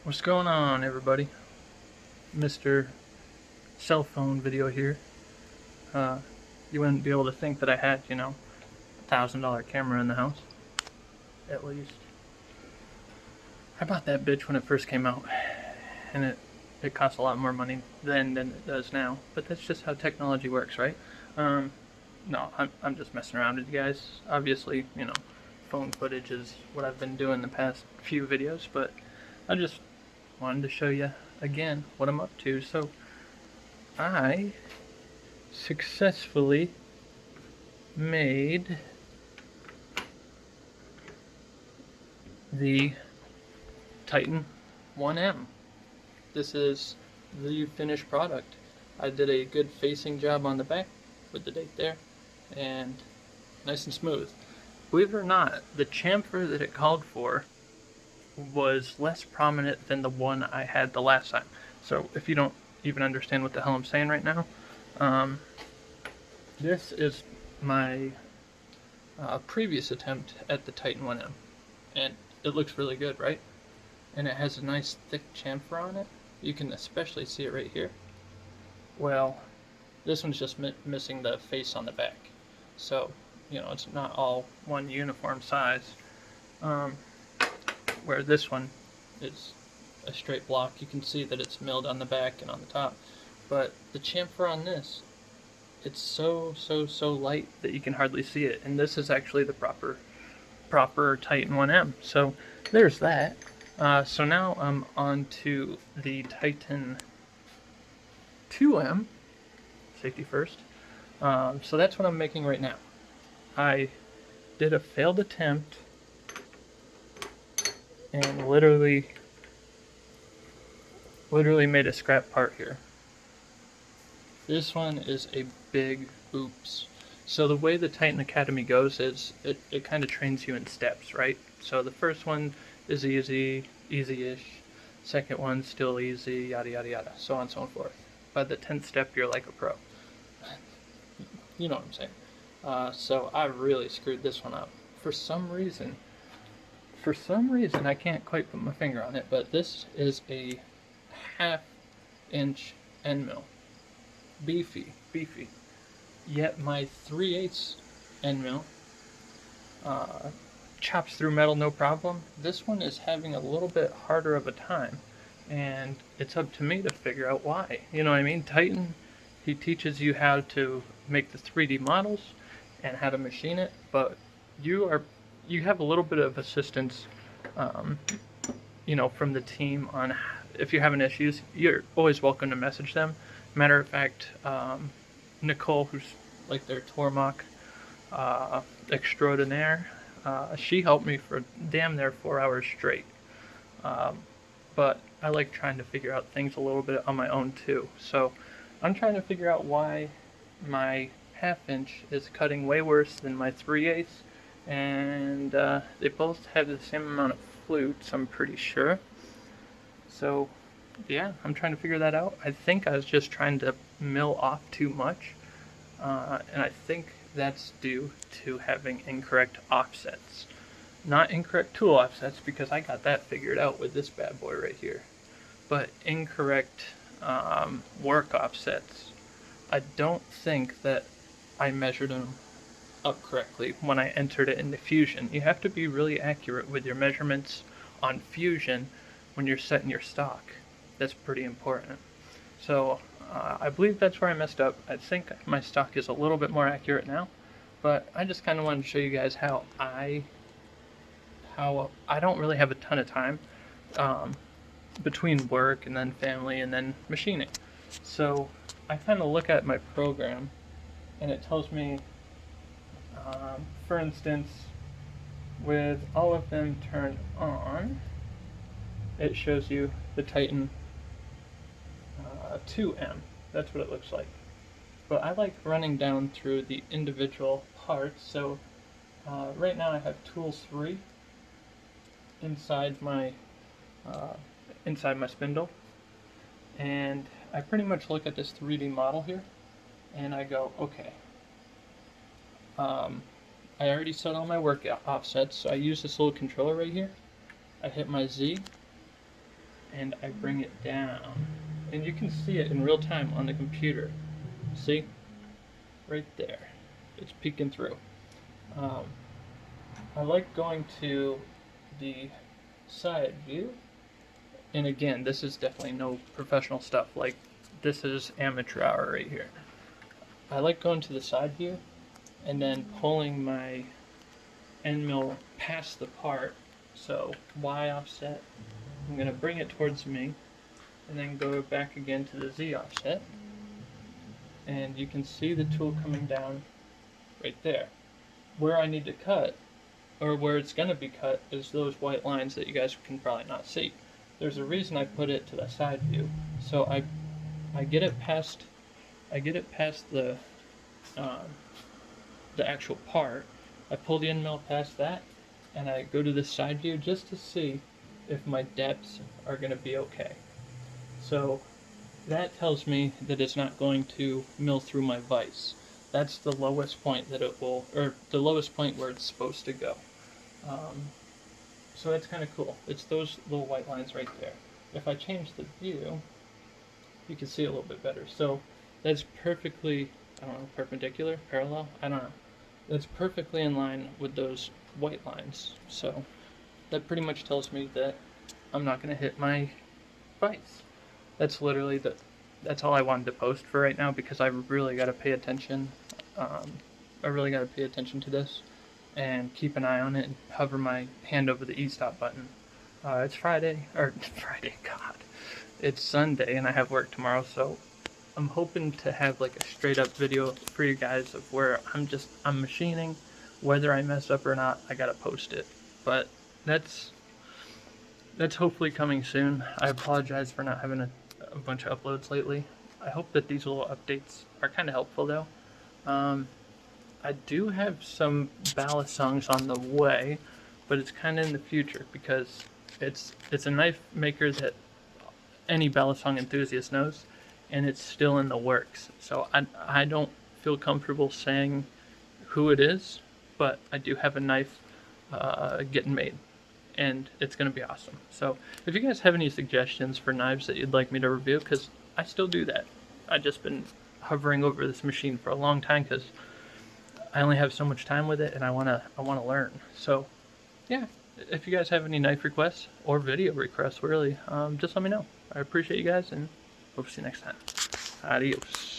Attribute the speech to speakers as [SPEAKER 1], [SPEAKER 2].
[SPEAKER 1] What's going on, everybody? Mr. Cell phone video here. Uh, you wouldn't be able to think that I had, $1,000 camera in the house, at least. I bought that bitch when it first came out, and it cost a lot more money then than it does now. But that's just how technology works, right? Um, no, I'm just messing around with you guys. Obviously, phone footage is what I've been doing the past few videos, but I just wanted to show you again what I'm up to. So I successfully made the Titan 1M. This is the finished product. I did a good facing job on the back with the date there, and nice and smooth. Believe it or not, the chamfer that it called for was less prominent than the one I had the last time. So if you don't even understand what the hell I'm saying right now, this is my previous attempt at the Titan 1M, and it looks really good, right? And it has a nice thick chamfer on it. You can especially see it right here. Well, this one's just missing the face on the back, so it's not all one uniform size. Where this one is a straight block, you can see that it's milled on the back and on the top. But the chamfer on this, it's so light that you can hardly see it. And this is actually the proper Titan 1M. So there's that. So now I'm on to the Titan 2M, safety first. So that's what I'm making right now. I did a failed attempt and literally made a scrap part here. This one is a big oops. So the way the Titan Academy goes is it kind of trains you in steps, right? So the first one is easy-ish. Second one still easy, yada yada yada, so on and so forth. By the 10th step, you're like a pro. You know what I'm saying. So I really screwed this one up. For some reason, I can't quite put my finger on it, but this is a half-inch end mill. Beefy. Yet my 3/8 end mill chops through metal no problem. This one is having a little bit harder of a time, and it's up to me to figure out why. You know what I mean? Titan, he teaches you how to make the 3D models and how to machine it, but you have a little bit of assistance, from the team on if you're having issues. You're always welcome to message them. Matter of fact, Nicole, who's like their Tormach extraordinaire, she helped me for damn near 4 hours straight. But I like trying to figure out things a little bit on my own too. So I'm trying to figure out why my half-inch is cutting way worse than my 3/8, and they both have the same amount of flutes, I'm pretty sure. So yeah, I'm trying to figure that out. I think I was just trying to mill off too much, and I think that's due to having incorrect offsets. Not incorrect tool offsets, because I got that figured out with this bad boy right here, but incorrect work offsets. I don't think that I measured them up correctly when I entered it into Fusion. You have to be really accurate with your measurements on Fusion when you're setting your stock. That's pretty important. So I believe that's where I messed up. I think my stock is a little bit more accurate now, but I just kind of wanted to show you guys how I don't really have a ton of time between work and then family and then machining. So I kind of look at my program and it tells me, for instance, with all of them turned on, it shows you the Titan 2M. That's what it looks like. But I like running down through the individual parts. So right now I have tool 3 inside my spindle, and I pretty much look at this 3D model here and I go, okay, I already set all my work offsets, so I use this little controller right here. I hit my Z, and I bring it down. And you can see it in real time on the computer. See? Right there. It's peeking through. Um, I like going to the side view. And again, this is definitely no professional stuff. Like, this is amateur hour right here. I like going to the side view and then pulling my end mill past the part. So Y offset. I'm going to bring it towards me and then go back again to the Z offset. And you can see the tool coming down right there. Where I need to cut, or where it's going to be cut, is those white lines that you guys can probably not see. There's a reason I put it to the side view. So I get it past the actual part. I pull the end mill past that, and I go to the side view just to see if my depths are going to be okay. So that tells me that it's not going to mill through my vise. That's the lowest point that it will, or the lowest point where it's supposed to go. So that's kind of cool. It's those little white lines right there. If I change the view, you can see a little bit better. So that's perfectly, I don't know, perpendicular, parallel, I don't know. That's perfectly in line with those white lines. So that pretty much tells me that I'm not going to hit my vise. That's literally that's all I wanted to post for right now, because I really got to pay attention. I really got to pay attention to this and keep an eye on it and hover my hand over the e-stop button. It's Friday, God. It's Sunday and I have work tomorrow, so I'm hoping to have like a straight up video for you guys of where I'm machining. Whether I mess up or not, I gotta post it. But that's hopefully coming soon. I apologize for not having a bunch of uploads lately. I hope that these little updates are kind of helpful though. I do have some ballast songs on the way, but it's kind of in the future because it's a knife maker that any ballast song enthusiast knows, and it's still in the works. So I don't feel comfortable saying who it is, but I do have a knife getting made, and it's going to be awesome. So if you guys have any suggestions for knives that you'd like me to review, because I still do that. I've just been hovering over this machine for a long time because I only have so much time with it, and I wanna learn. So yeah, if you guys have any knife requests or video requests, really, just let me know. I appreciate you guys, and hope to see you next time. Adios.